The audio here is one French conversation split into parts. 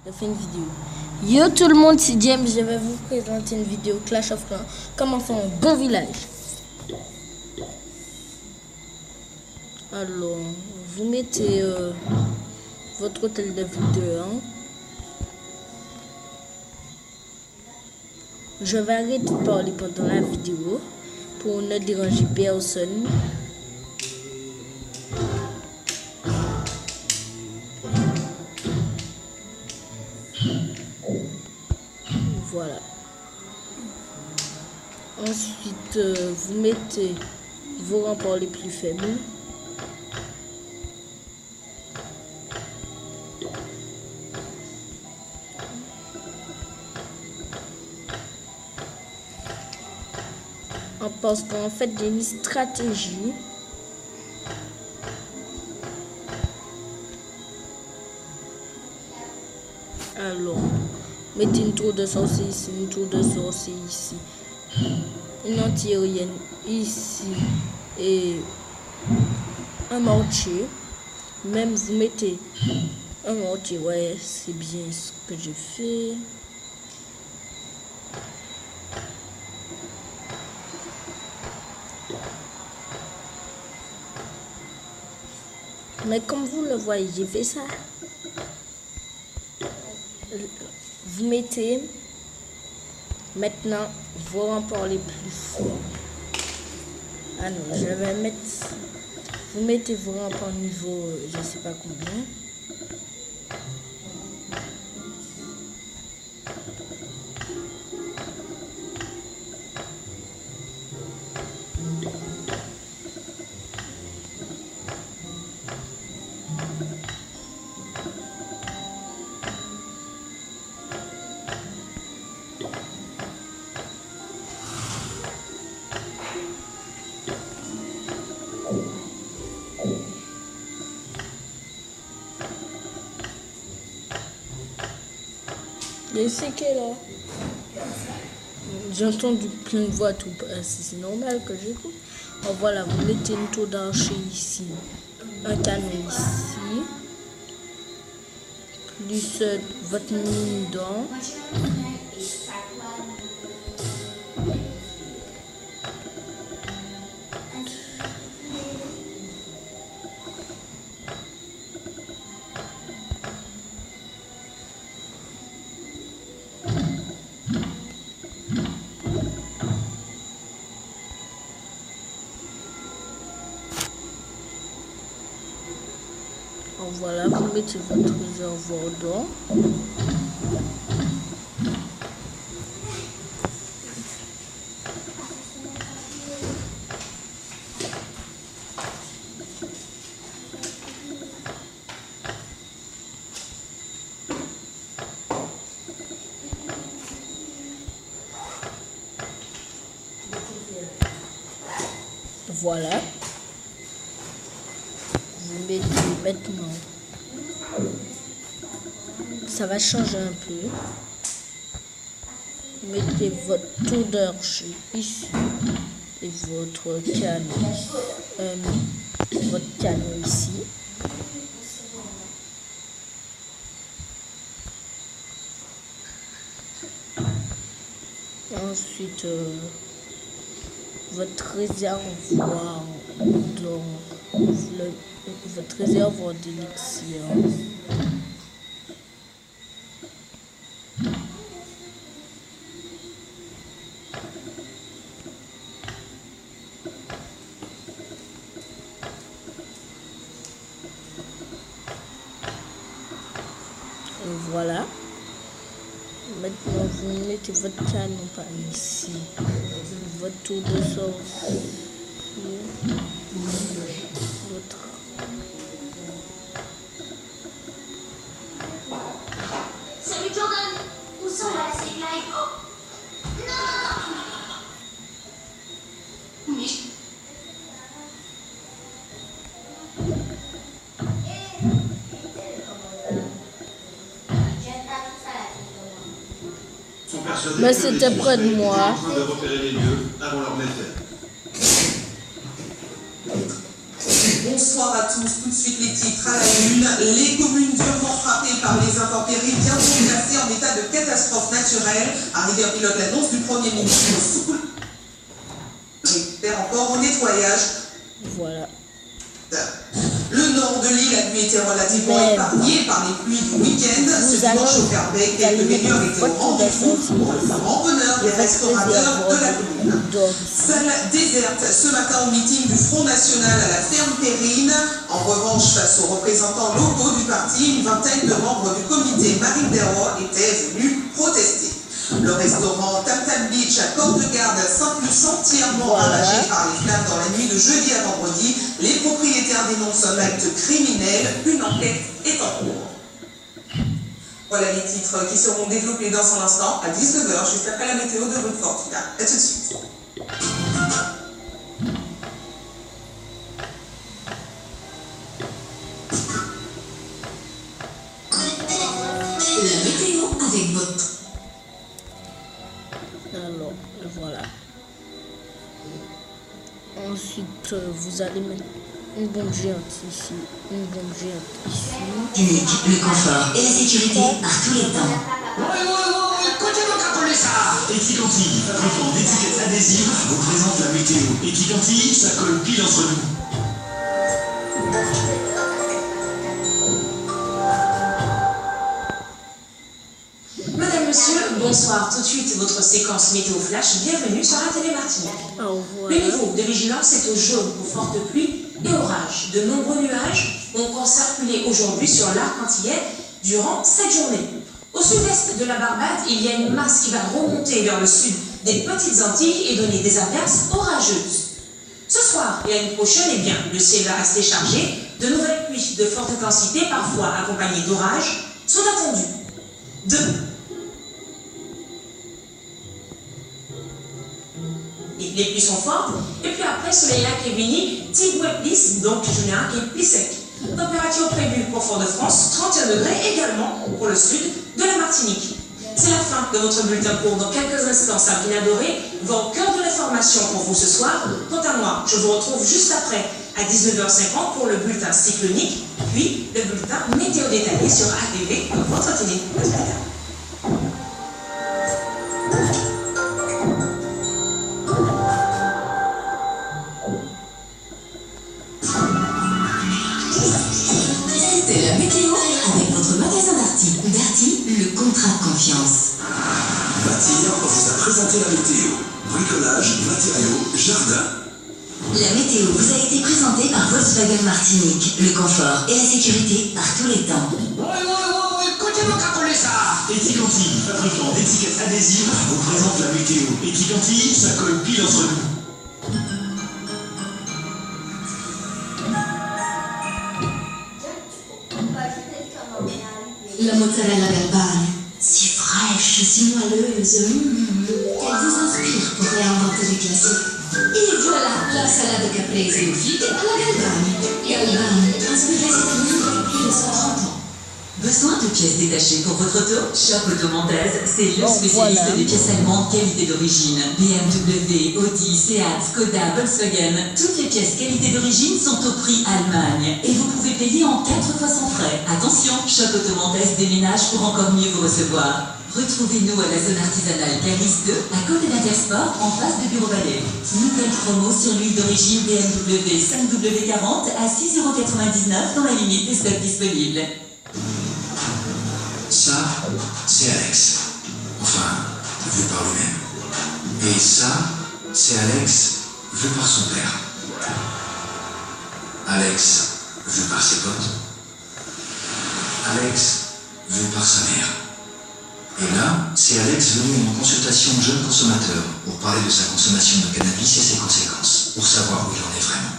J'ai fait une vidéo. Yo tout le monde, c'est James, je vais vous présenter une vidéo Clash of Clans. Comment faire un bon village. Alors, vous mettez votre hôtel de ville dehors. Je vais arrêter de parler pendant la vidéo pour ne déranger personne. Voilà. Ensuite, vous mettez vos remparts les plus faibles. Parce qu'en fait, il y a une stratégie. Alors, mettez une tour de sorcier ici, une tour de sorcier ici, une anti-aérienne ici et un mortier. Même vous mettez un mortier, ouais, c'est bien ce que j'ai fait. Mais comme vous le voyez, j'ai fait ça. Vous mettez maintenant vos remparts les plus forts. Ah non, je vais mettre. Vous mettez vos remparts niveau, je sais pas combien. Et c'est quelle heure? J'ai entendu plein de voix tout passer, c'est normal que j'écoute. Oh, voilà, vous mettez une tour d'archer ici, un canon ici, plus votre mine d'or. Voilà, vous mettez votre réservoir d'or. Voilà. Vous mettez maintenant. Ça va changer un peu. Mettez votre tour d'archer ici et votre canon ici. Ensuite, votre réservoir d'élixir. Voilà. Maintenant, vous mettez votre canon par ici. Votre tour de sorcier. Votre. Salut Jordan. Où sont là ces lives? Oh. Non. Mais... Mais c'était près de moi. De repérer les lieux avant leur méfait. Bonsoir à tous, tout de suite les titres à la une. Les communes durement frappées par les intempéries, bientôt naturel. Arrivé en pilote l'annonce du Premier ministre sous encore au nettoyage. Voilà. Le nord de l'île a lui été relativement épargné par les pluies du week-end. Ce dimanche au Carbet, quelques baigneurs étaient au rendez-vous pour le grand bonheur des restaurateurs de la commune. Salle déserte ce matin au meeting du Front National à la ferme Périne. En revanche, face aux représentants locaux du parti, une vingtaine de membres du comité Marine Desrois étaient venus protester. Le restaurant Tam Tam Beach à Port-de-Garde s'impulse entièrement ravagé par les flammes dans la nuit de jeudi à vendredi. Les propriétaires dénoncent un acte criminel. Une enquête est en cours. Voilà les titres qui seront développés dans un instant à 19h, juste après la météo de Ruth Fortuna. A tout de suite. La météo avec votre... Alors, voilà. Ensuite, vous allez mettre une bombe géante ici, une bombe géante ici. Unique, le confort et la sécurité par tous les temps. Écoutez-moi qu'à coller ça. Etiquanti, fabricant d'étiquettes adhésives, vous présente la météo. Etiquanti, ça colle pile entre nous. Madame, monsieur, bonsoir. Tout de suite, votre séquence météo flash. Bienvenue sur la télé Martinique. Le niveau de vigilance est au jaune pour fortes pluies et orages. De nombreux nuages ont encore circulé aujourd'hui sur l'arc antillais durant cette journée. Au sud-est de la Barbade, il y a une masse qui va remonter vers le sud des Petites Antilles et donner des averses orageuses. Ce soir et la nuit prochaine, eh bien, le ciel va rester chargé. De nouvelles pluies de forte intensité, parfois accompagnées d'orages, sont attendues. Les pluies sont fortes, et puis après, sur les lacs et Vini, Tigoué-Plis, donc je n'ai un qui est plus sec. Température prévue pour Fort-de-France, 31 degrés également pour le sud de la Martinique. C'est la fin de votre bulletin pour dans quelques instants. Sabrina Doré va au cœur de l'information pour vous ce soir. Quant à moi, je vous retrouve juste après à 19h50 pour le bulletin cyclonique, puis le bulletin météo détaillé sur ATV, votre télé. C'était la météo avec votre magasin Darty. Darty, le contrat de confiance. Mathia vous a présenté la météo. Bricolage, matériaux, jardin. La météo vous a été présentée par Volkswagen Martinique. Le confort et la sécurité par tous les temps. Écoutez-moi qu'à coller ça. Etiquanti, fabricant d'étiquettes adhésives, vous présente la météo. Etiquanti, ça colle pile entre nous. La mozzarella verbale, si fraîche, si moelleuse, qu'elle vous inspire pour réinventer les classiques. Et voilà la salade caprese fit à la Galvani. Galvani, inspirée italienne depuis plus de 130 ans. Besoin de pièces détachées pour votre auto? Shop Automontaise, c'est le spécialiste des pièces allemandes qualité d'origine. BMW, Audi, Seat, Skoda, Volkswagen. Toutes les pièces qualité d'origine sont au prix Allemagne. Et vous pouvez payer en 4 fois sans frais. Attention, Shop Automontaise déménage pour encore mieux vous recevoir. Retrouvez-nous à la zone artisanale Caris 2, à côté d'Intersport, en face de Bureau Vallée. Nouvelle promo sur l'huile d'origine BMW 5W40 à 6,99 € dans la limite des stocks disponibles. Ça, c'est Alex. Enfin, vu par lui-même. Et ça, c'est Alex, vu par son père. Alex, vu par ses potes. Alex, vu par sa mère. Et là, c'est Alex venu en consultation jeune consommateur pour parler de sa consommation de cannabis et ses conséquences, pour savoir où il en est vraiment.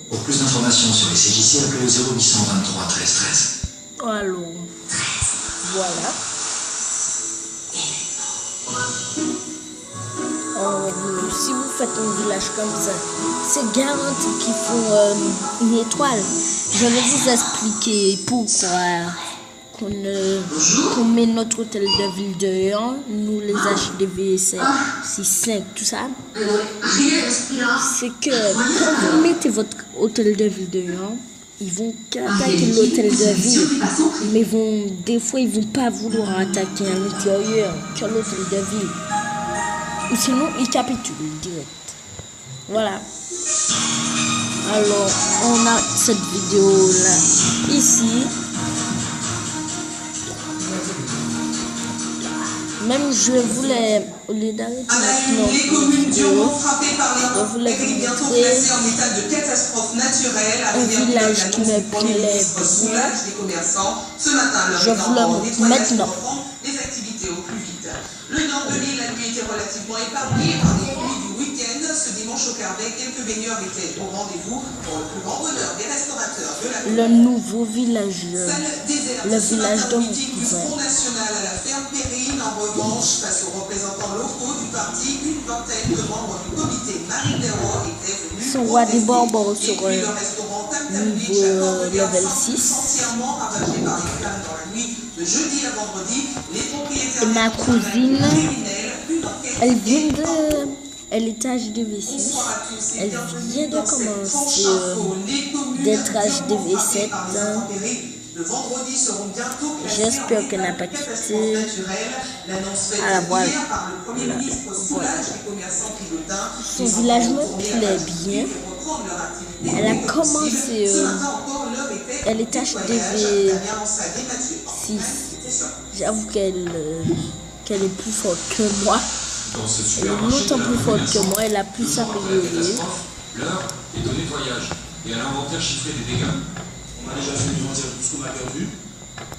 Pour plus d'informations sur les CJC, appelez au 0823 13 13. Alors, voilà. Si vous faites un village comme ça, c'est garanti qu'il faut une étoile. Je vais vous expliquer pourquoi qu'on met notre hôtel de ville dehors, nous les HDV, c'est 6-5, tout ça. C'est que quand vous mettez votre hôtel de ville dehors, ils vont qu'attaquer l'hôtel de ville. Mais des fois, ils vont pas vouloir attaquer à l'intérieur que l'hôtel de ville. Ou sinon, ils capitulent direct. Voilà. Alors, on a cette vidéo-là ici. Même je voulais, au lieu d'arrêter maintenant les communes durement frappées par je voulais vous bientôt montrer classées en état de catastrophe naturelle. un village qui me plaît soulage les commerçants. Ce matin, je vous le montre maintenant. Les activités au plus vite. Le nord de l'île, la nuit était relativement épargnée par les pluies du week-end. Ce dimanche au Carbet, quelques baigneurs étaient au rendez-vous pour le plus grand bonheur des restaurateurs de la commune. Le nouveau village, le village de mon cousin. National à la ferme Périne, en revanche, face aux représentants locaux du parti, une vingtaine de membres du comité Marine Desrois étaient venus. Son roi des Bourbons sur le restaurant niveau level 6. Entièrement ravagé par les flammes dans la nuit de jeudi à vendredi. Les propriétaires Et ma cousine, elle vient elle est HDV6. Elle vient de commencer d'être HDV7. J'espère qu'elle n'a pas quitté. Ah voilà. Son village me plaît bien. Elle a commencé. Elle est HDV6. J'avoue qu'elle est plus forte que moi. Elle est longtemps plus forte que moi. Elle a plus amélioré. L'heure est au nettoyage et à l'inventaire chiffré des dégâts. On a déjà fait l'inventaire de tout ce qu'on a perdu.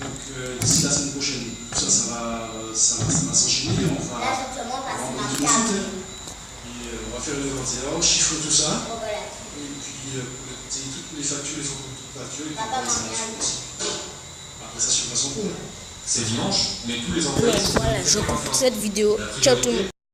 Donc d'ici la semaine prochaine, tout ça va s'enchaîner. On va tout de suite. Et on va faire l'inventaire, chiffrer tout ça. Et puis toutes les factures, les factures, et puis après ça suivra son cours. C'est dimanche, mais tous les employés. Voilà, je coupe cette vidéo. Ciao tout le monde.